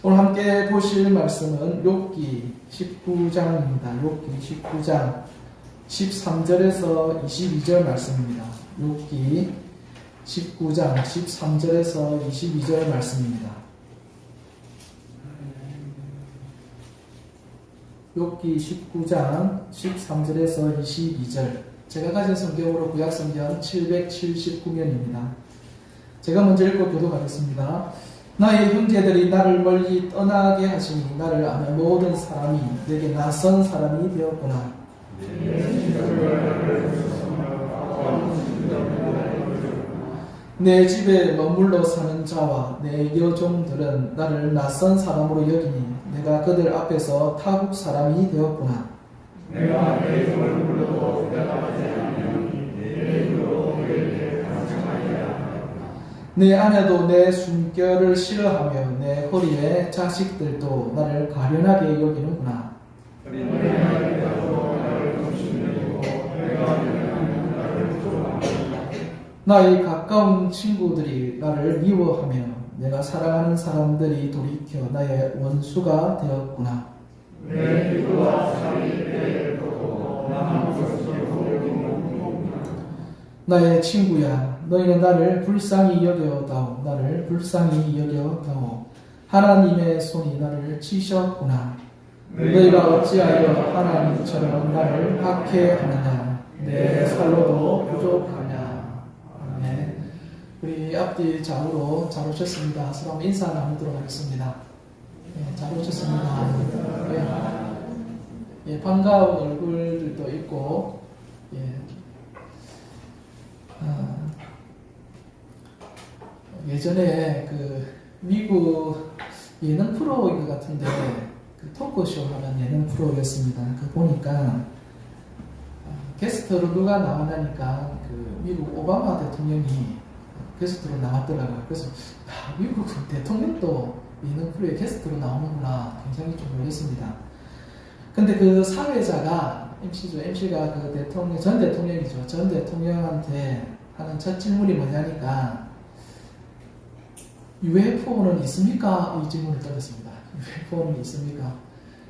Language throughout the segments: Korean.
오늘 함께 보실 말씀은 욥기 19장입니다. 욥기 19장 13절에서 22절 말씀입니다. 욥기 19장 13절에서 22절 말씀입니다. 욥기 19장 13절에서 22절. 제가 가진 성경으로 구약성경 779면입니다. 제가 먼저 읽고 교독하겠습니다. 나의 형제들이 나를 멀리 떠나게 하시니 나를 아는 모든 사람이 내게 낯선 사람이 되었구나. 내 집에 머물러 사는 자와 내 여종들은 나를 낯선 사람으로 여기니 내가 그들 앞에서 타국 사람이 되었구나. 내가 내 종을 불러도 대답하지 않으면 내 입으로 그에게 가르쳐하리라. 내 아내도 내 숨결을 싫어하며 내 허리에 자식들도 나를 가련하게 여기는구나. 나의 가까운 친구들이 나를 미워하며 내가 사랑하는 사람들이 돌이켜 나의 원수가 되었구나. 내 기도와 사위를 보고 나의 친구야, 너희는 나를 불쌍히 여겨다오. 나를 불쌍히 여겨다오. 하나님의 손이 나를 치셨구나. 너희가 어찌하여 하나님처럼 나를 박해하느냐. 내 살로도 부족하냐. 아멘. 우리 앞뒤 좌우로 잘 오셨습니다. 서로 인사 나누도록 하겠습니다. 네, 잘 오셨습니다. 예, 반가운 얼굴들도 있고, 예전에 그 미국 예능 프로인 것 같은데 그 토크쇼 하는 예능 프로였습니다. 그 보니까 게스트로 누가 나오냐니까 그 미국 오바마 대통령이 게스트로 나왔더라고요. 그래서 미국 대통령도 예능 프로에 게스트로 나오는구나 굉장히 좀 놀랐습니다. 근데 그 사회자가 MC가 그 대통령 전 대통령이죠. 전 대통령한테 하는 첫 질문이 뭐냐니까 UFO는 있습니까? 이 질문을 드렸습니다. UFO는 있습니까?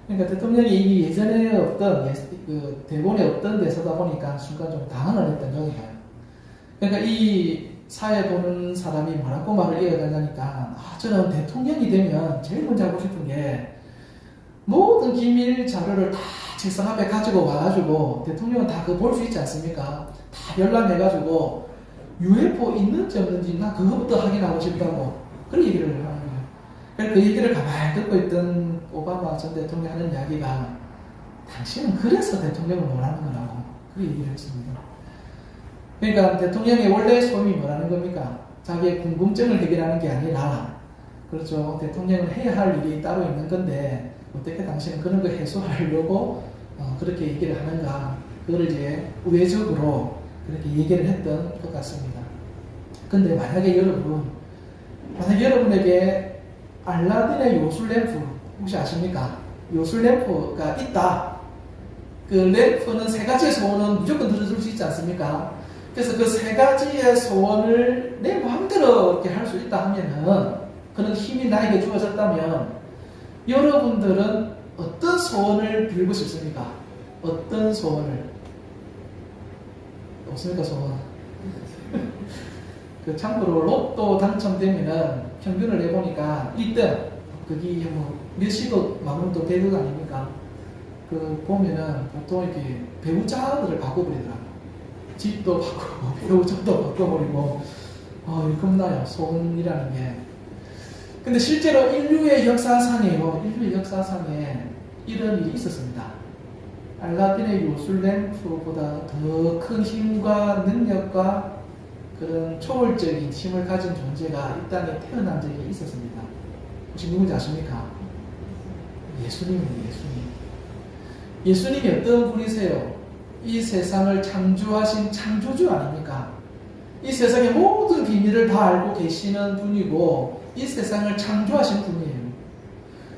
그러니까 대통령이 이 예전에 없던 그 대본에 없던 데 서다 보니까 순간 좀 당황을 했던 여기가요. 그러니까 이 사회 보는 사람이 뭐라고 말을 이어가냐니까 저는 대통령이 되면 제일 먼저 하고 싶은 게 모든 기밀 자료를 다 책상 앞에 가지고 와가지고 대통령은 다 그거 볼 수 있지 않습니까? 다 열람해가지고 UFO 있는지 없는지 나 그거부터 확인하고 싶다고 그런 얘기를 하는 거예요. 그 얘기를 가만히 듣고 있던 오바마 전 대통령이 하는 이야기가 당신은 그래서 대통령을 원하는 거라고 그 얘기를 했습니다. 그러니까 대통령의 원래 소임이 뭐라는 겁니까? 자기의 궁금증을 해결하는 게 아니라 그렇죠. 대통령은 해야 할 일이 따로 있는 건데 어떻게 당신은 그런 거 해소하려고 그렇게 얘기를 하는가 그걸 이제 우회적으로 그렇게 얘기를 했던 것 같습니다. 근데 만약에 여러분에게 알라딘의 요술 램프 혹시 아십니까? 요술 램프가 있다. 그 램프는 세 가지의 소원은 무조건 들어줄 수 있지 않습니까? 그래서 그 세 가지의 소원을 내 마음대로 이렇게 할 수 있다 하면은 그런 힘이 나에게 주어졌다면 여러분들은 어떤 소원을 빌고 싶습니까? 어떤 소원을? 없습니까, 소원? 그 참고로 로또 당첨되면은 평균을 해보니까 1등, 그게 뭐 몇십억 만원도 되는 거 아닙니까? 그 보면은 보통 이렇게 배우자들을 바꿔버리더라고요. 집도 바꾸고, 배우자도 바꿔버리고, 이거 겁나요, 소원이라는 게. 근데 실제로 인류의 역사상에 이런 일이 있었습니다. 알라딘의 요술 램프보다 더 큰 힘과 능력과 그런 초월적인 힘을 가진 존재가 이 땅에 태어난 적이 있었습니다. 혹시 누군지 아십니까? 예수님입니다. 예수님이 어떤 분이세요? 이 세상을 창조하신 창조주 아닙니까? 이 세상의 모든 비밀을 다 알고 계시는 분이고 이 세상을 창조하신 분이에요.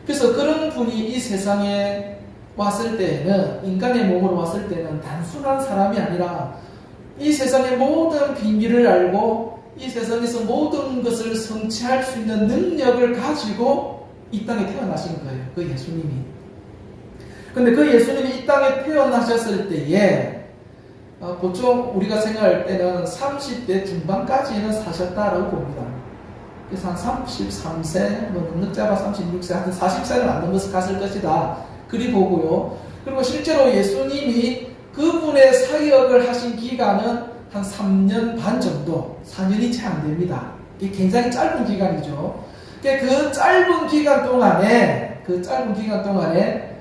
그래서 그런 분이 이 세상에 왔을 때에는 인간의 몸으로 왔을 때는 단순한 사람이 아니라 이 세상의 모든 비밀을 알고 이 세상에서 모든 것을 성취할 수 있는 능력을 가지고 이 땅에 태어나신 거예요. 그 예수님이. 근데 그 예수님이 이 땅에 태어나셨을 때에 보통 우리가 생각할 때는 30대 중반까지는 사셨다라고 봅니다. 그래서 한 33세, 뭐 넉넉 잡아 36세, 한 40세는 안 넘어서 갔을 것이다. 그리 보고요. 그리고 실제로 예수님이 그분의 사역을 하신 기간은 한 3년 반 정도, 4년이 채 안 됩니다. 이게 굉장히 짧은 기간이죠. 그 짧은 기간 동안에,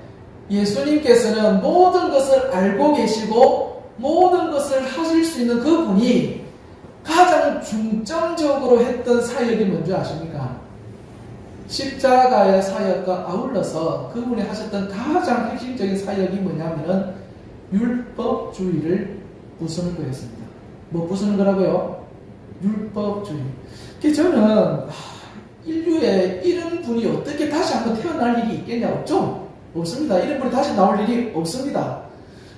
예수님께서는 모든 것을 알고 계시고 모든 것을 하실 수 있는 그분이 가장 중점적으로 했던 사역이 뭔지 아십니까? 십자가의 사역과 아울러서 그분이 하셨던 가장 핵심적인 사역이 뭐냐면은 율법주의를 부수는 거였습니다. 뭐 부수는 거라고요? 율법주의. 저는 인류에 이런 분이 어떻게 다시 한번 태어날 일이 있겠냐? 없죠? 없습니다. 이런 분이 다시 나올 일이 없습니다.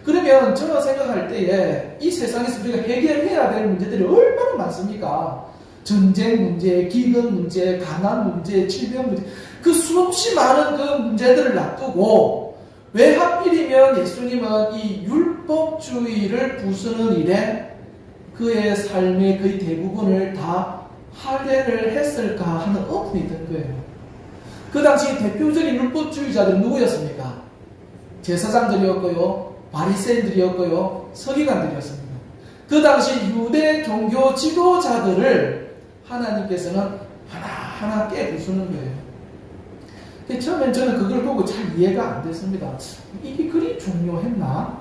그러면 저는 생각할 때에 이 세상에서 우리가 해결해야 될 문제들이 얼마나 많습니까? 전쟁 문제, 기근 문제, 가난 문제, 질병 문제, 그 수없이 많은 그 문제들을 놔두고 왜 하필이면 예수님은 이 율법주의를 부수는 일에 그의 삶의 거의 대부분을 다 할애를 했을까 하는 의문이 든 거예요. 그 당시 대표적인 율법주의자들은 누구였습니까? 제사장들이었고요, 바리새인들이었고요, 서기관들이었습니다. 그 당시 유대 종교 지도자들을 하나님께서는 하나하나 깨부수는 거예요. 처음엔 저는 그걸 보고 잘 이해가 안 됐습니다. 이게 그리 중요했나?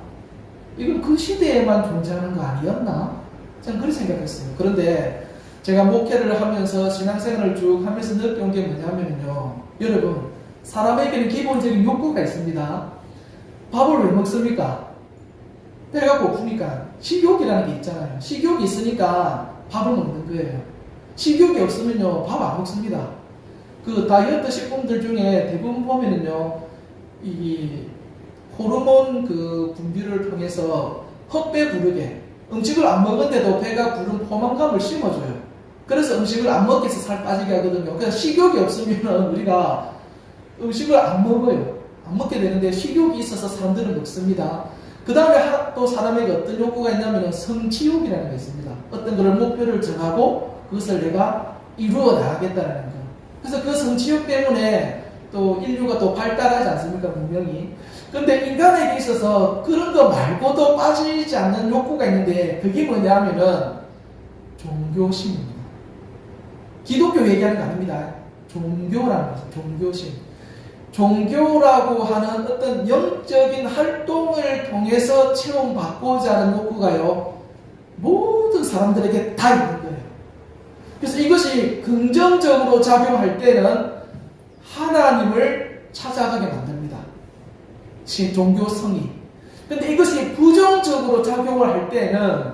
이건 그 시대에만 존재하는 거 아니었나? 저는 그렇게 생각했어요. 그런데 제가 목회를 하면서 신앙생활을 쭉 하면서 느껴온 게 뭐냐면요, 여러분, 사람에게는 기본적인 욕구가 있습니다. 밥을 왜 먹습니까? 배가 고프니까. 식욕이라는 게 있잖아요. 식욕이 있으니까 밥을 먹는 거예요. 식욕이 없으면요, 밥 안 먹습니다. 그 다이어트 식품들 중에 대부분 보면은요, 이 호르몬 그 분비를 통해서 헛배 부르게 음식을 안 먹은데도 배가 부른 포만감을 심어줘요. 그래서 음식을 안 먹게 해서 살 빠지게 하거든요. 그래서 식욕이 없으면 우리가 음식을 안 먹어요. 안 먹게 되는데 식욕이 있어서 사람들은 먹습니다. 그 다음에 또 사람에게 어떤 욕구가 있냐면 성취욕이라는 게 있습니다. 어떤 거를 목표를 정하고 그것을 내가 이루어 나가겠다는 거. 그래서 그 성취욕 때문에 또 인류가 또 발달하지 않습니까? 문명이. 근데 인간에게 있어서 그런 거 말고도 빠지지 않는 욕구가 있는데 그게 뭐냐면은 종교심입니다. 기독교 얘기하는 거 아닙니다. 종교라는 거죠. 종교심. 종교라고 하는 어떤 영적인 활동을 통해서 체험받고자 하는 욕구가요, 모든 사람들에게 다 있는 거예요. 그래서 이것이 긍정적으로 작용할 때는 하나님을 찾아가게 만듭니다. 종교성이. 근데 이것이 부정적으로 작용을 할 때는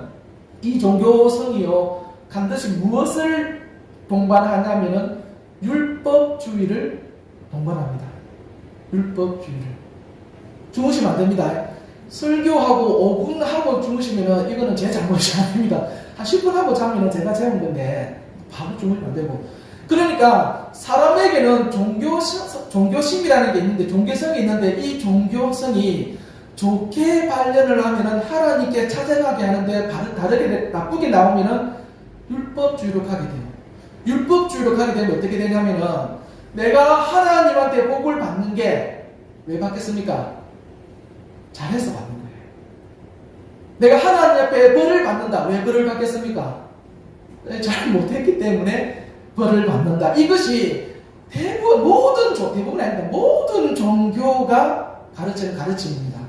이 종교성이요, 반드시 무엇을 동반하냐면은 율법주의를 동반합니다. 율법주의를. 주무시면 안 됩니다. 설교하고 5분 하고 주무시면은 이거는 제 잘못이 아닙니다. 한 10분 하고 자면은 제가 재운 건데 바로 주무시면 안 되고. 그러니까 사람에게는 종교심이라는 게 있는데, 종교성이 있는데 이 종교성이 좋게 발현을 하면은 하나님께 찾아가게 하는데 다르게 나쁘게 나오면은 율법주의로 가게 돼요. 율법주의로 가게 되면 어떻게 되냐면은 내가 하나님한테 복을 받는 게 왜 받겠습니까? 잘해서 받는 거예요. 내가 하나님 앞에 벌을 받는다. 왜 벌을 받겠습니까? 잘 못했기 때문에 벌을 받는다. 이것이 대부분이 아닙니다. 모든 종교가 가르치는 가르침입니다.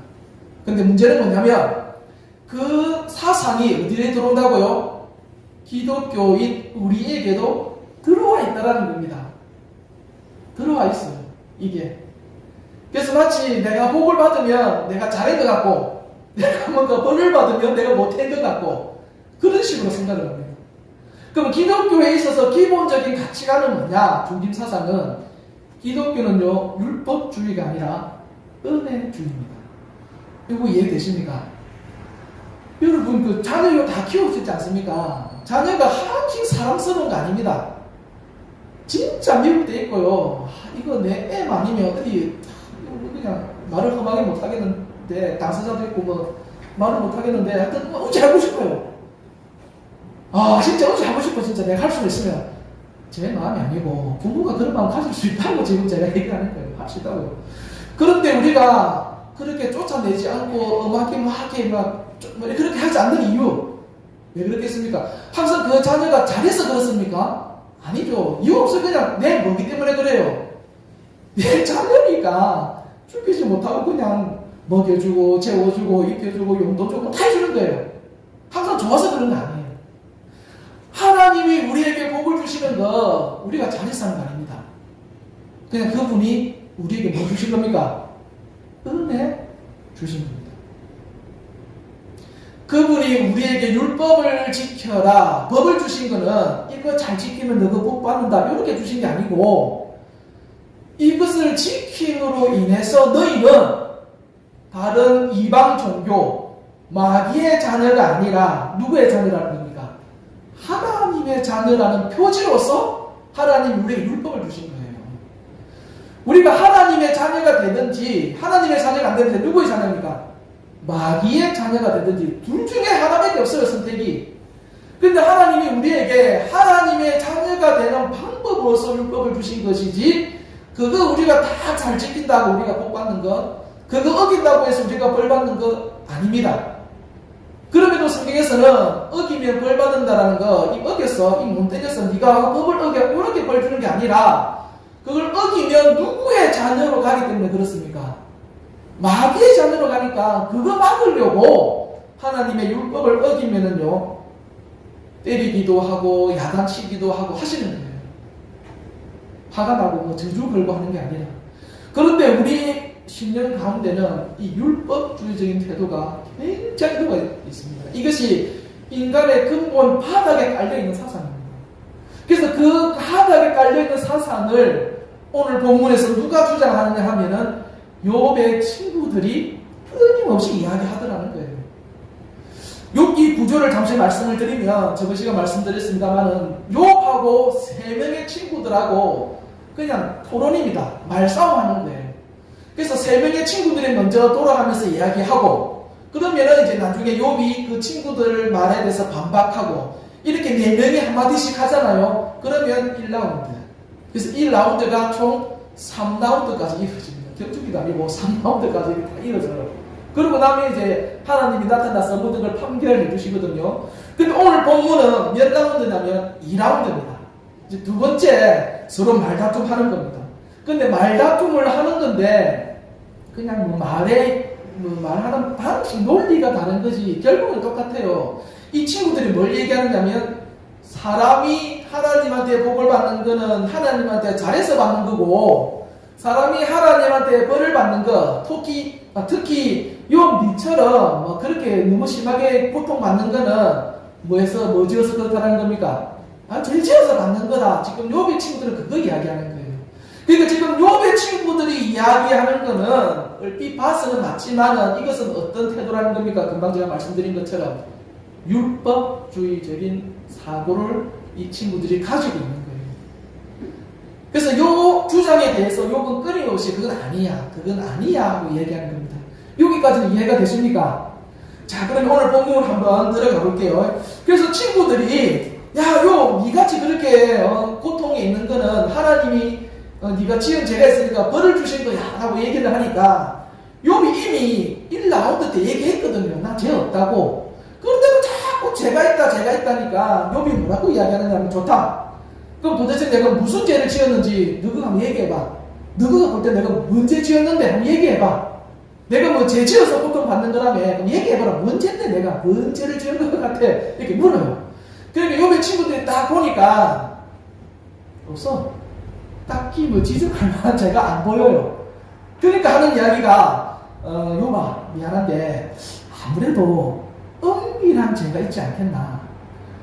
근데 문제는 뭐냐면 그 사상이 어디에 들어온다고요? 기독교인 우리에게도 들어와 있다라는 겁니다. 들어와 있어요. 이게. 그래서 마치 내가 복을 받으면 내가 잘한 것 같고, 내가 뭔가 벌을 받으면 내가 못한 것 같고, 그런 식으로 생각을 합니다. 그럼 기독교에 있어서 기본적인 가치관은 뭐냐? 중심사상은 기독교는요, 율법주의가 아니라 은혜주의입니다. 이거 이해되십니까? 여러분, 그 자녀 다 키우고 있지 않습니까? 자녀가 한층 사랑스러운 거 아닙니다. 진짜 미울 때 있고요. 이거 내 애 아니면 어디 그냥 말을 험하게 못 하겠는데, 당사자도 있고 뭐 말을 못 하겠는데 하여튼 뭐 어찌 하고 싶어요. 진짜 어찌 하고 싶어. 진짜 내가 할 수 있으면. 제 마음이 아니고 부모가 그런 마음 가질 수 있다고 지금 제가 얘기하는 거예요. 할 수 있다고요. 그런데 우리가 그렇게 쫓아내지 않고 엄하게 그렇게 하지 않는 이유, 왜 그렇겠습니까? 항상 그 자녀가 잘해서 그렇습니까? 아니죠. 이유 없어. 그냥 내 뭐기 때문에 그래요. 내 자녀니까 죽이지 못하고 그냥 먹여주고 재워주고 입혀주고 용돈 주고 다 해주는 거예요. 항상 좋아서 그런 거 아니에요. 하나님이 우리에게 복을 주시는 거 우리가 잘해서 하는 거 아닙니다. 그냥 그분이 우리에게 뭐 주신 겁니까? 은혜 주신 겁니다. 그분이 우리에게 율법을 지켜라, 법을 주신 거는 이거 잘 지키면 너가 복 받는다 이렇게 주신 게 아니고, 이것을 지킴으로 인해서 너희는 다른 이방 종교 마귀의 자녀가 아니라 누구의 자녀라는 겁니까? 하나님의 자녀라는 표지로서 하나님이 우리에게 율법을 주신 거예요. 우리가 하나님의 자녀가 되든지 하나님의 자녀가 안 되든지 누구의 자녀입니까? 마귀의 자녀가 되든지 둘 중에 하나밖에 없어요, 선택이. 그런데 하나님이 우리에게 하나님의 자녀가 되는 방법으로서 율법을 주신 것이지, 그거 우리가 다 잘 지킨다고 우리가 복 받는 것, 그거 어긴다고 해서 우리가 벌 받는 것 아닙니다. 그럼에도 성경에서는 어기면 벌 받는다라는 거, 이 어겼어, 이 못 때렸어, 네가 법을 어겨, 이렇게 벌 주는 게 아니라, 그걸 어기면 누구의 자녀로 가기 때문에 그렇습니까? 마귀의 자녀로 가니까 그거 막으려고 하나님의 율법을 어기면은요, 때리기도 하고 야단치기도 하고 하시는 거예요. 화가 나고 뭐 저주 걸고 하는 게 아니라. 그런데 우리 신령 가운데는 이 율법주의적인 태도가 굉장히 들어가 있습니다. 이것이 인간의 근본 바닥에 깔려있는 사상입니다. 그래서 그 바닥에 깔려있는 사상을 오늘 본문에서 누가 주장하느냐 하면은 욥의 친구들이 끊임없이 이야기하더라는 거예요. 욥기 구조를 잠시 말씀을 드리면, 저번 시간 말씀드렸습니다만은 욥하고 세 명의 친구들하고 그냥 토론입니다. 말싸움하는 거예요. 그래서 세 명의 친구들이 먼저 돌아가면서 이야기하고, 그러면은 이제 나중에 욥이 그 친구들 말에 대해서 반박하고, 이렇게 네 명이 한마디씩 하잖아요. 그러면 1라운드. 그래서 1라운드가 총 3라운드까지 이루어집니다. 격투기도 아니고 3라운드까지 다 이루어져요. 그러고 나면 이제 하나님이 나타나서 모든 걸 판결해 주시거든요. 근데 오늘 본문은 몇 라운드냐면 2라운드입니다. 이제 두 번째 서로 말다툼 하는 겁니다. 근데 말다툼을 하는 건데 그냥 뭐 말하는 방식, 논리가 다른 거지 결국은 똑같아요. 이 친구들이 뭘 얘기하느냐면, 사람이 하나님한테 복을 받는 거는 하나님한테 잘해서 받는 거고, 사람이 하나님한테 벌을 받는 거, 특히 욥처럼 뭐 그렇게 너무 심하게 고통받는 거는 뭐 지어서 그렇다는 겁니까? 죄 지어서 받는 거다. 지금 욥의 친구들은 그거 이야기하는 거예요. 그러니까 지금 욥의 친구들이 이야기하는 거는 얼핏 봐서는 맞지만은 이것은 어떤 태도라는 겁니까? 금방 제가 말씀드린 것처럼 율법주의적인 사고를 이 친구들이 가지고 있는 거예요. 그래서 이 주장에 대해서 욥은 끊임없이 그건 아니야 하고 얘기하는 겁니다. 여기까지는 이해가 되십니까? 자, 그러면 오늘 본문을 한번 들어가 볼게요. 그래서 친구들이, 야, 욥, 니같이 그렇게 고통에 있는 거는 하나님이 네가 지은 죄가 있으니까 벌을 주신 거야 라고 얘기를 하니까, 욥이 이미 1라운드 때 얘기했거든요. 나 죄 없다고. 그런데도 자꾸 죄가 있다니까 욥이 뭐라고 이야기하느냐면, 좋다. 그럼 도대체 내가 무슨 죄를 지었는지 너가 한번 얘기해봐. 너가 볼 때 내가 뭔 죄 지었는데 한번 얘기해봐. 내가 뭐 죄 지어서 고통받는 거라며. 그럼 얘기해봐라. 뭔 죄인데 내가 뭔 죄를 지은 것 같아. 이렇게 물어요. 그러니까 욥의 친구들이 딱 보니까 없어. 딱히 뭐 지적할 만한 죄가 안 보여요. 그러니까 하는 이야기가, 욥아, 미안한데 아무래도 은밀한 죄가 있지 않겠나.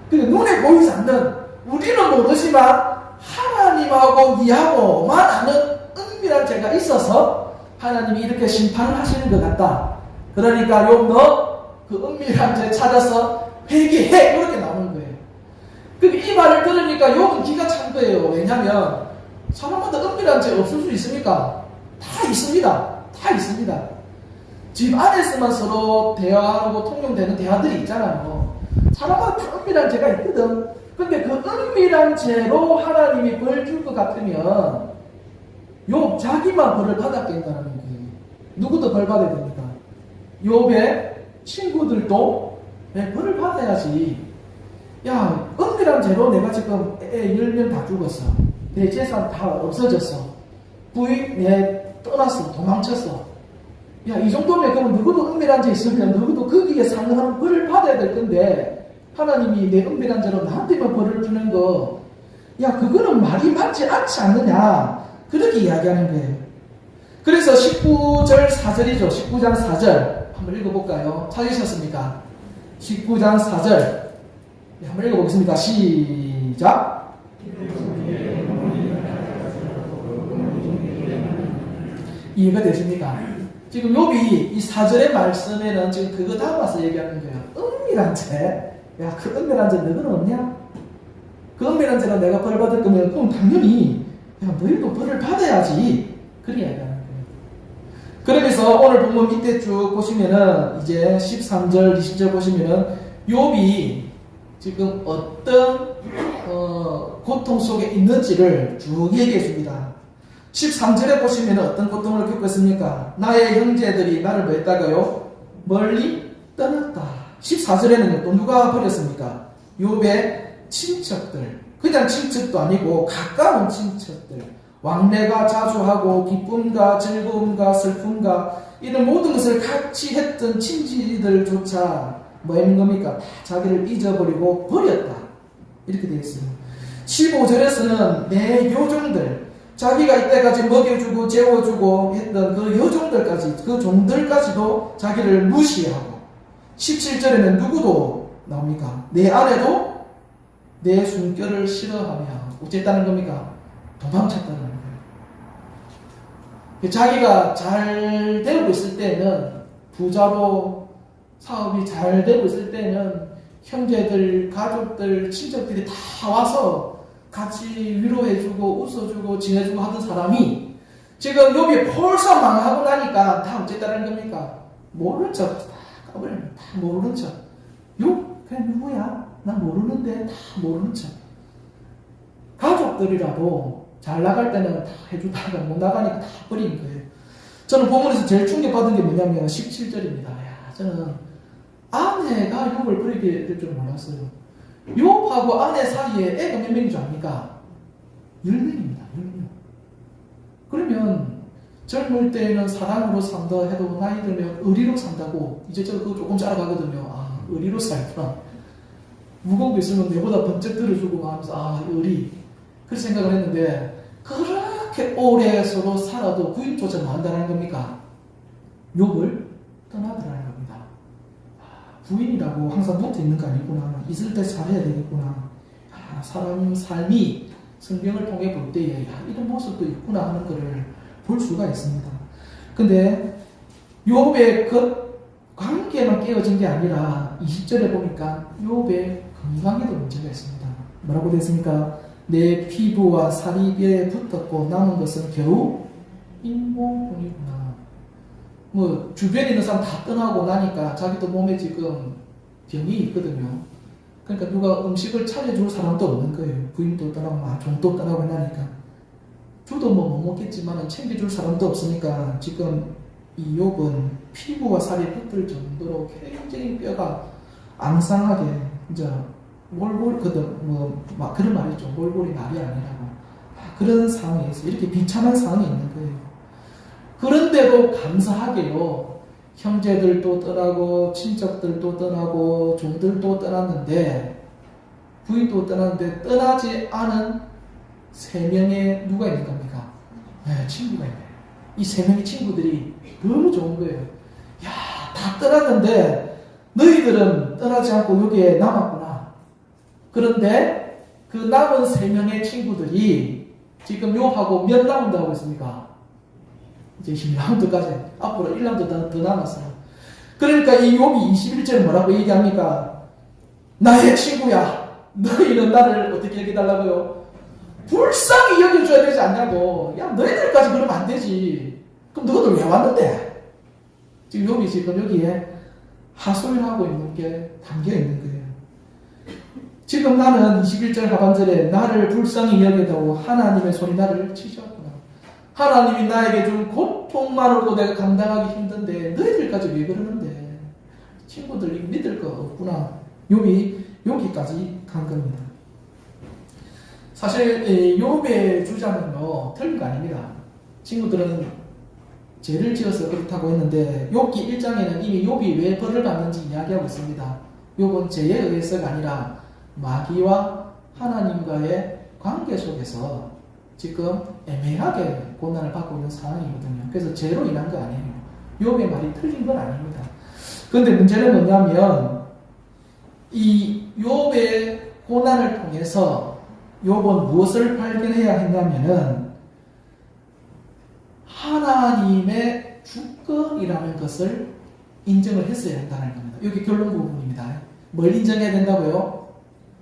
그러니까 눈에 보이지 않는, 우리는 모르지만 하나님하고 니하고만 아는 은밀한 죄가 있어서 하나님이 이렇게 심판을 하시는 것 같다. 그러니까 욥, 너 그 은밀한 죄 찾아서 회개해. 이렇게 나오는 거예요. 이 말을 들으니까 욕은 기가 찬 거예요. 왜냐하면 사람마다 은밀한 죄 없을 수 있습니까? 다 있습니다. 다 있습니다. 집 안에서만 서로 대화하고 통용되는 대화들이 있잖아요. 사람마다 다 은밀한 죄가 있거든. 근데 그 은밀한 죄로 하나님이 벌 줄 것 같으면 욥 자기만 벌을 받았겠다는 거예요. 누구도 벌 받아야 됩니까? 욥의 친구들도 벌을 받아야지. 야, 은밀한 죄로 내가 지금 애 10명 다 죽었어. 내 재산 다 없어졌어. 부인 내 떠났어. 도망쳤어. 야, 이 정도면 그럼 누구도 은밀한 죄 있으면 누구도 거기에 상응하는 벌을 받아야 될 건데 하나님이 내 은밀한 죄로 나한테만 벌을 주는 거, 야, 그거는 말이 맞지 않지 않느냐, 그렇게 이야기하는 거예요. 그래서 19절 4절이죠. 19장 4절 한번 읽어볼까요? 찾으셨습니까? 19장 4절 한번 읽어보겠습니다. 시작. 이해가 되십니까? 지금 욥이 이 4절의 말씀에는 지금 그거 담아서 얘기하는 거예요. 은밀한 죄. 야, 그 은밀한 죄 너는 없냐? 그 은밀한 죄로 내가 벌 받을 거면 그럼 당연히 야, 너희도 벌을 받아야지. 그렇게 얘기하는 거예요. 그러면서 오늘 본문 밑에 쭉 보시면은 이제 13절, 20절 보시면은 욥이 지금 어떤 고통 속에 있는지를 쭉 얘기해 줍니다. 13절에 보시면 어떤 고통을 겪고 있습니까? 나의 형제들이 나를 뭐 했다가요? 멀리 떠났다. 14절에는 또 누가 버렸습니까? 욥의 친척들. 그냥 친척도 아니고 가까운 친척들. 왕래가 자주 하고 기쁨과 즐거움과 슬픔과 이런 모든 것을 같이 했던 친지들조차 뭐 했는 겁니까? 다 자기를 잊어버리고 버렸다. 이렇게 되어 있습니다. 15절에서는 내 요종들, 자기가 이때까지 먹여주고 재워주고 했던 그 요종들까지, 그 종들까지도 자기를 무시하고, 17절에는 누구도 나옵니까? 내 아내도 내 숨결을 싫어하며 어쨌다는 겁니까? 도망쳤다는 거예요. 자기가 잘 되고 있을 때는, 부자로 사업이 잘 되고 있을 때는 형제들, 가족들, 친척들이 다 와서 같이 위로해주고 웃어주고 지내주고 하던 사람이 지금 욥이 폴서 망하고 나니까 다 어쨌다는 겁니까? 모르는 척, 다 까버리는, 다 모르는 척. 욥? 그냥 누구야? 난 모르는데 다 모르는 척. 가족들이라도 잘 나갈 때는 다 해주다가 못 나가니까 다 버리는 거예요. 저는 본문에서 제일 충격받은 게 뭐냐면 17절입니다. 야, 저는 아내가 욥을 버리게 될 줄 몰랐어요. 욥하고 아내 사이에 애가 몇 명인 줄 압니까? 10명입니다. 10명. 그러면 젊을 때는 사랑으로 산다 해도 나이 들면 의리로 산다고 이제 저 그거 조금 알아가거든요. 아, 의리로 살구나. 무거운 거 있으면 내보다 번쩍 들어주고 하면서 아, 의리. 그렇게 생각을 했는데 그렇게 오래 서로 살아도 부인조차 뭐 한다는 겁니까? 욥을 떠나더라는 겁니다. 부인이라고 항상 붙어 있는 거 아니구나. 있을 때 잘해야 되겠구나. 사람 삶이 성경을 통해 볼 때에 이런 모습도 있구나 하는 것을 볼 수가 있습니다. 근데 욥의 그 관계만 깨어진 게 아니라 20절에 보니까 욥의 건강에도 문제가 있습니다. 뭐라고 됐습니까? 내 피부와 살이 뼈에 붙었고 남은 것은 겨우 잇몸뿐이구나. 뭐 주변에 있는 사람 다 떠나고 나니까 자기도 몸에 지금 병이 있거든요. 그러니까 누가 음식을 차려줄 사람도 없는 거예요. 부인도 떠나고 종도 떠나고 나니까 주도 뭐 못 먹겠지만 챙겨줄 사람도 없으니까 지금 이 욥은 피부와 살이 붙을 정도로 굉장히 뼈가 앙상하게 이제 몰골거든 막 그런 말이 있죠. 몰골이 말이 아니라고. 그런 상황에서 이렇게 비참한 상황이 있는 거예요. 그런데도 감사하게요. 형제들도 떠나고 친척들도 떠나고 종들도 떠났는데 부인도 떠났는데 떠나지 않은 3명의 누가 있는 겁니까? 네, 친구가 있네요. 이 3명의 친구들이 너무 좋은 거예요. 야, 다 떠났는데 너희들은 떠나지 않고 여기에 남았구나. 그런데 그 남은 3명의 친구들이 지금 욥하고 몇 라운드하고 있습니까? 이제 10라운드까지 앞으로 1라운드 더 남았어요. 그러니까 이 욥이 21절에 뭐라고 얘기합니까? 나의 친구야. 너희는 나를 어떻게 여겨달라고요? 불쌍히 여겨줘야 되지 않냐고. 야, 너희들까지 그러면 안 되지. 그럼 너희들 왜 왔는데? 지금 여기에 하소연 하고 있는 게 담겨 있는 거예요. 지금 나는 21절 하반절에 나를 불쌍히 여겨다오 하나님의 손이 나를 치셨구나. 하나님이 나에게 준 고통만으로도 내가 감당하기 힘든데 너희들까지 왜 그러는데? 친구들 믿을 거 없구나. 여기까지 간 겁니다. 사실 욥의 주장은요 틀린 거 아닙니다. 친구들은 죄를 지어서 그렇다고 했는데 욥기 1장에는 이미 욥이 왜 벌을 받는지 이야기하고 있습니다. 욥은 죄에 의해서가 아니라 마귀와 하나님과의 관계 속에서 지금 애매하게 고난을 받고 있는 상황이거든요. 그래서 죄로 인한 거 아니에요. 욥의 말이 틀린 건 아닙니다. 그런데 문제는 뭐냐면 이 욥의 고난을 통해서 욥은 무엇을 발견해야 했냐면은 하나님의 주권이라는 것을 인정을 했어야 한다는 겁니다. 여기 결론 부분입니다. 뭘 인정해야 된다고요?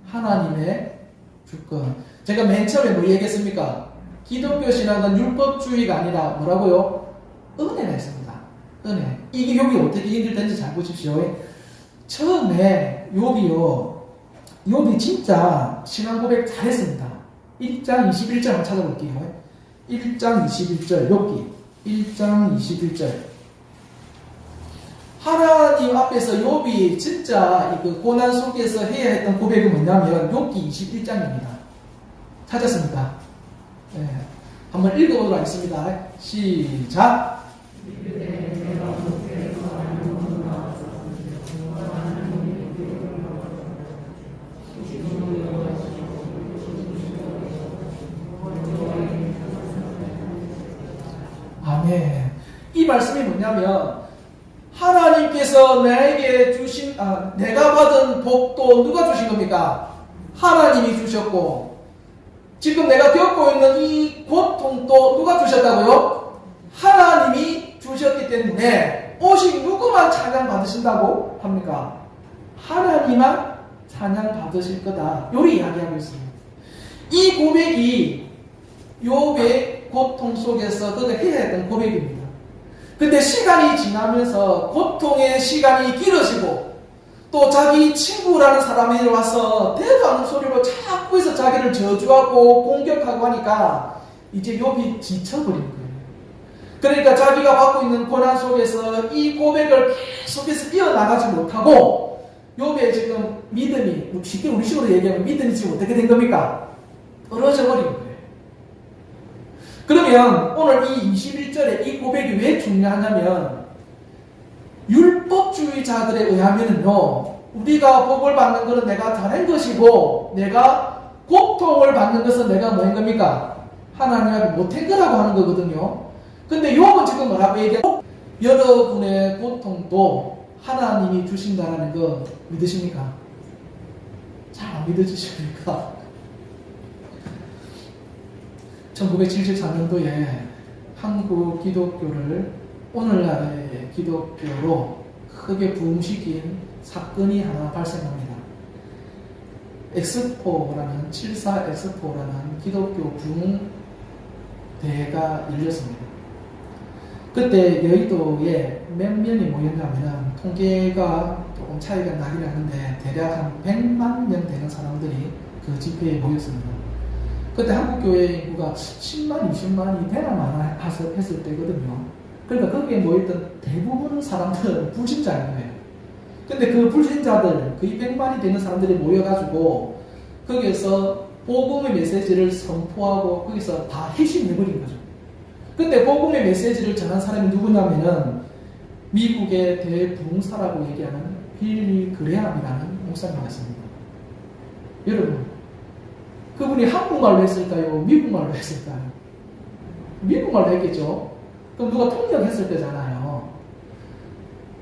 하나님의 주권. 제가 맨 처음에 뭐 얘기했습니까? 기독교 신앙은 율법주의가 아니라 뭐라고요? 은혜가 있습니다. 은혜. 이게 욥이 어떻게 힘들든지 잘 보십시오. 처음에 욥이 진짜 신앙 고백 잘했습니다. 1장 21절 한번 찾아볼게요. 1장 21절 욥기 1장 21절 하나님 앞에서 욥이 진짜 그 고난 속에서 해야 했던 고백은 뭐냐면 욥기 21장입니다. 찾았습니까? 네. 한번 읽어보도록 하겠습니다. 시작. 아멘. 이 말씀이 뭐냐면 하나님께서 나에게 주신 내가 받은 복도 누가 주신 겁니까? 하나님이 주셨고 지금 내가 겪고 있는 이 고통도 누가 주셨다고요? 하나님이 주셨기 때문에 오직 누구만 찬양 받으신다고 합니까? 하나님만 찬양 받으실 거다. 요리 이야기하고 있습니다. 이 고백이 욥의 고통 속에서 그가 해야 했던 고백입니다. 근데 시간이 지나면서 고통의 시간이 길어지고 또 자기 친구라는 사람이 와서 대도 않는 소리로 자꾸 해서 자기를 저주하고 공격하고 하니까 이제 욥이 지쳐버린 거예요. 그러니까 자기가 받고 있는 고난 속에서 이 고백을 계속해서 이어나가지 못하고 욥의 지금 믿음이 쉽게 우리 식으로 얘기하면 믿음이 지금 어떻게 된 겁니까? 떨어져 버린 거예요. 그러면 오늘 이 21절에 이 고백이 왜 중요하냐면 율법주의자들에 의하면은요 우리가 복을 받는 것은 내가 잘한 것이고 내가 고통을 받는 것은 내가 뭐인 겁니까? 하나님 앞에 못한 거라고 하는 거거든요. 근데 욥은 지금 뭐라고 얘기하고 여러분의 고통도 하나님이 주신다는 거 믿으십니까? 잘 안 믿어지십니까? 1974년도에 한국 기독교를 오늘날의 기독교로 크게 부흥시킨 사건이 하나 발생합니다. 엑스포라는 74 엑스포라는 기독교 부흥대회가 열렸습니다. 그때 여의도에 몇 명이 모였냐면 통계가 조금 차이가 나긴 하는데 대략 한 100만 명 되는 사람들이 그 집회에 모였습니다. 그때 한국교회 인구가 10만, 20만이 되나 마나 했을 때거든요. 그러니까 거기에 모였던 대부분 사람들은 불신자인 거예요. 근데 그 불신자들, 거의 100만이 되는 사람들이 모여가지고 거기에서 복음의 메시지를 선포하고 거기서 다 핵심해버린 거죠. 근데 복음의 메시지를 전한 사람이 누구냐면은 미국의 대부흥사라고 얘기하는 빌리 그레함이라는 목사님이었습니다. 여러분, 그분이 한국말로 했을까요? 미국말로 했을까요? 미국말로 했겠죠? 그럼 누가 통역했을 때잖아요.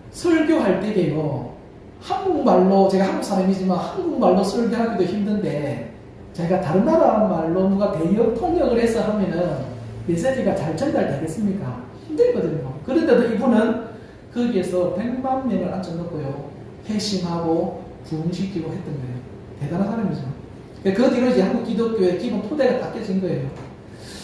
설교할 때게요. 한국말로, 제가 한국 사람이지만 한국말로 설교하기도 힘든데 제가 다른 나라 말로 누가 통역을 해서 하면은 메시지가 잘 전달되겠습니까? 힘들거든요. 그런데도 이분은 거기에서 100만 명을 앉혀놓고요. 회심하고 부흥시키고 했던 거예요. 대단한 사람이죠. 그 뒤로 이제 한국 기독교의 기본 토대가 닦여진 거예요.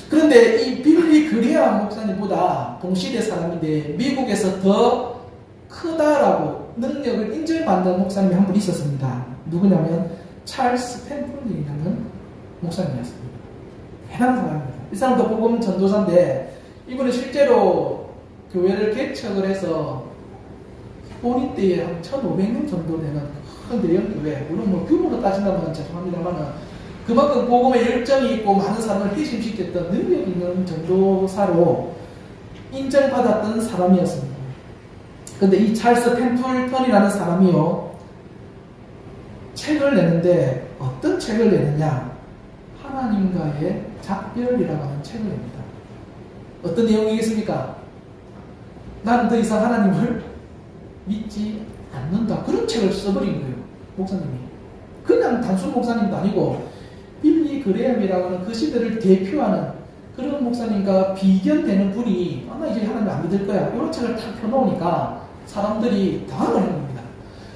그런데 이 빌리 그레이엄 목사님보다 동시대 사람인데 미국에서 더 크다라고 능력을 인정받는 목사님이 한 분 있었습니다. 누구냐면 찰스 템플이라는 목사님이었습니다. 대단한 사람입니다. 이 사람도 복음 전도사인데 이분은 실제로 교회를 개척을 해서 본인 때에 한 1500명 정도 되는 큰 대형 교회, 물론 뭐 규모로 따진다면 죄송합니다만은 그만큼 복음에 열정이 있고 많은 사람을 회심시켰던 능력 있는 전도사로 인정받았던 사람이었습니다. 근데 이 찰스 템플턴이라는 사람이요, 책을 내는데 어떤 책을 내느냐? 하나님과의 작별이라고 하는 책을 냅니다. 어떤 내용이겠습니까? 나는 더 이상 하나님을 믿지 않는다. 그런 책을 써버린 거예요, 목사님이. 그냥 단순 목사님도 아니고 빌리 그레이엄이라고 하는 그 시대를 대표하는 그런 목사님과 비견되는 분이 나 이제 하나님 안 믿을 거야, 이런 책을 탁 펴놓으니까 사람들이 당황을 하는 겁니다.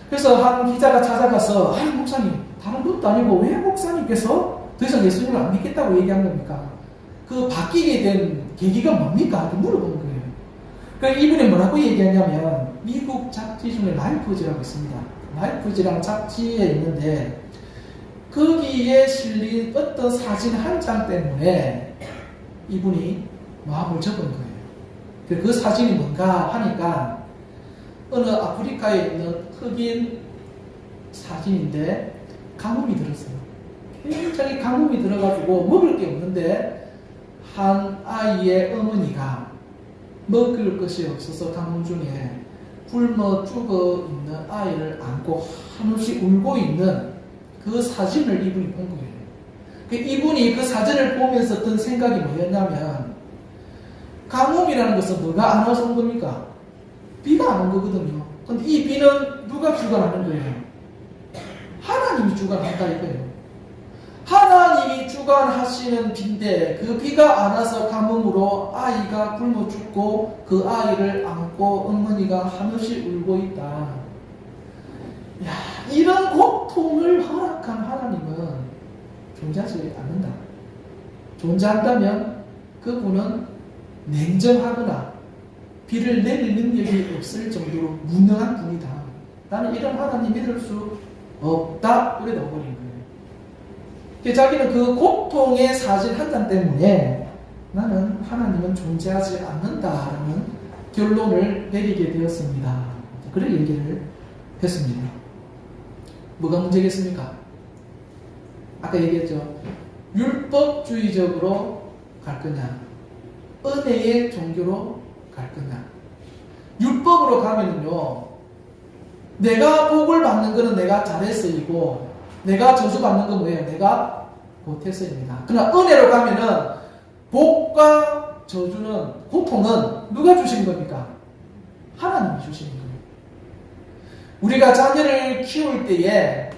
그래서 한 기자가 찾아가서 아니 목사님, 다른 것도 아니고 왜 목사님께서 더 이상 예수님을 안 믿겠다고 얘기한 겁니까? 그 바뀌게 된 계기가 뭡니까? 이렇게 물어보는 거예요. 그래서 이분이 뭐라고 얘기하냐면 미국 잡지 중에 라이프지라고 있습니다. 라이프지라는 잡지에 있는데 거기에 실린 어떤 사진 한 장 때문에 이분이 마음을 접은 거예요. 그 사진이 뭔가 하니까 어느 아프리카에 있는 흑인 사진인데 가뭄이 들었어요. 굉장히 가뭄이 들어가지고 먹을 게 없는데 한 아이의 어머니가 먹을 것이 없어서 가뭄 중에 굶어 죽어 있는 아이를 안고 한없이 울고 있는 그 사진을 이분이 본 거예요. 이분이 그 사진을 보면서 든 생각이 뭐였냐면 가뭄이라는 것은 뭐가 안 와서 온 겁니까? 비가 안 온 거거든요. 근데 이 비는 누가 주관하는 거예요? 하나님이 주관한다 이거예요. 하나님이 주관하시는 비인데 그 비가 안 와서 가뭄으로 아이가 굶어 죽고 그 아이를 안고 어머니가 한없이 울고 있다. 야, 이런 고통을 허락한 하나님은 존재하지 않는다. 존재한다면 그분은 냉정하거나 비를 내릴 능력이 없을 정도로 무능한 분이다. 나는 이런 하나님 믿을 수 없다. 이래 나와버린 거예요. 자기는 그 고통의 사진 한 장 때문에 나는 하나님은 존재하지 않는다라는 결론을 내리게 되었습니다. 그런 얘기를 했습니다. 뭐가 문제겠습니까? 아까 얘기했죠. 율법주의적으로 갈 거냐, 은혜의 종교로 갈 거냐. 율법으로 가면은요, 내가 복을 받는 거는 내가 잘해서이고 내가 저주받는 건 뭐예요? 내가 못해서입니다. 그러나 은혜로 가면은 복과 저주는, 고통은 누가 주신 겁니까? 하나님이 주시는 거예요. 우리가 자녀를 키울 때에,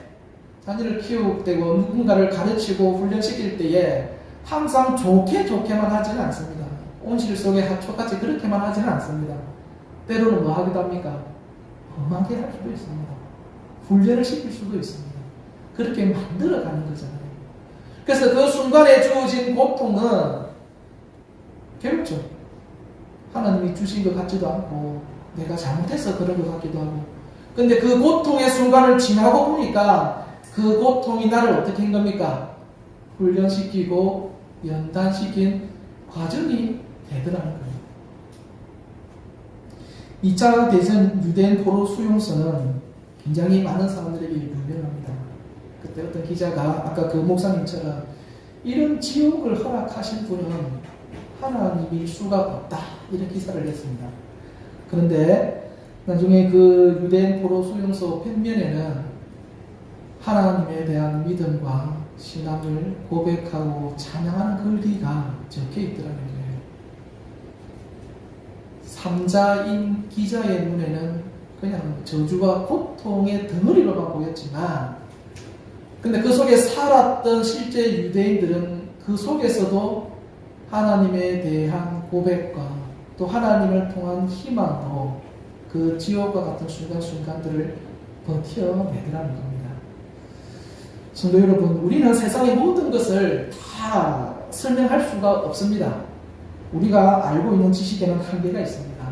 자녀를 키울 때고 누군가를 가르치고 훈련시킬 때에 항상 좋게만 하지는 않습니다. 온실 속의 하초같이 그렇게만 하지는 않습니다. 때로는 뭐 하기도 합니까? 험하게 할 수도 있습니다. 훈련을 시킬 수도 있습니다. 그렇게 만들어가는 거잖아요. 그래서 그 순간에 주어진 고통은 괴롭죠. 하나님이 주신 것 같지도 않고 내가 잘못해서 그런 것 같기도 하고. 근데 그 고통의 순간을 지나고 보니까 그 고통이 나를 어떻게 한 겁니까? 훈련시키고 연단시킨 과정이 되더라는 거예요. 2차 대전 유대인 포로 수용소는 굉장히 많은 사람들에게 유명합니다. 그때 어떤 기자가 아까 그 목사님처럼 이런 지옥을 허락하신 분은 하나님일 수가 없다, 이런 기사를 냈습니다. 그런데 나중에 그 유대인 포로 수용소 펜면에는 하나님에 대한 믿음과 신앙을 고백하고 찬양하는 글귀가 적혀 있더라는 거예요. 삼자인 기자의 눈에는 그냥 저주와 고통의 덩어리로만 보였지만, 근데 그 속에 살았던 실제 유대인들은 그 속에서도 하나님에 대한 고백과 또 하나님을 통한 희망으로 그 지옥과 같은 순간순간들을 버텨내더라는 겁니다. 성도 여러분, 우리는 세상의 모든 것을 다 설명할 수가 없습니다. 우리가 알고 있는 지식에는 한계가 있습니다.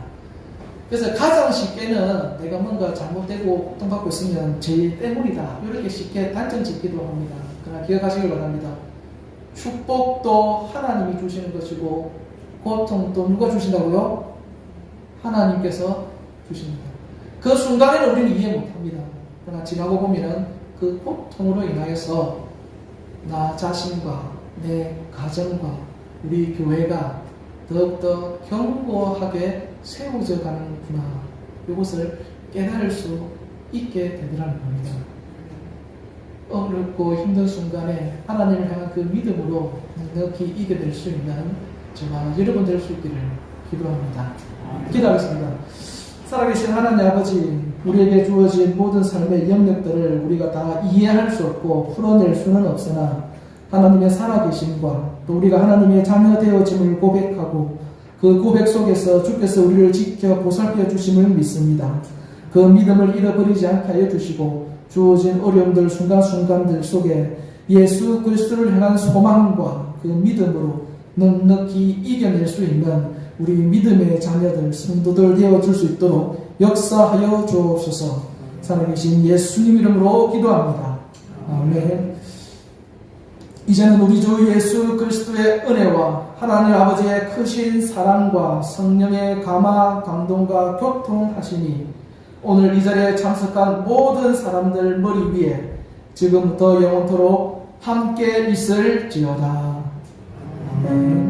그래서 가장 쉽게는 내가 뭔가 잘못되고 고통받고 있으면 죄 때문이다, 이렇게 쉽게 단정 짓기도 합니다. 그러나 기억하시길 바랍니다. 축복도 하나님이 주시는 것이고 고통도 누가 주신다고요? 하나님께서 주십니다. 그 순간에는 우리는 이해 못합니다. 그러나 지나고 보면은 그 고통으로 인하여서 나 자신과 내 가정과 우리 교회가 더욱더 견고하게 세워져 가는구나, 이것을 깨달을 수 있게 되더라는 겁니다. 어렵고 힘든 순간에 하나님을 향한 그 믿음으로 넉넉히 이겨낼 수 있는 저와 여러분 될 수 있기를 기도합니다. 기도하겠습니다. 살아계신 하나님 아버지, 우리에게 주어진 모든 삶의 영역들을 우리가 다 이해할 수 없고 풀어낼 수는 없으나 하나님의 살아계심과 또 우리가 하나님의 자녀 되어짐을 고백하고 그 고백 속에서 주께서 우리를 지켜 보살펴 주심을 믿습니다. 그 믿음을 잃어버리지 않게 하여 주시고 주어진 어려움들 순간순간들 속에 예수 그리스도를 향한 소망과 그 믿음으로 넉넉히 이겨낼 수 있는 우리 믿음의 자녀들, 성도들 되어줄 수 있도록 역사하여 주옵소서. 살아계신 예수님 이름으로 기도합니다. 아멘. 이제는 우리 주 예수 그리스도의 은혜와 하나님 아버지의 크신 사랑과 성령의 감화, 감동과 교통하심이 오늘 이 자리에 참석한 모든 사람들 머리 위에 지금부터 영원토록 함께 있을지어다. 아멘.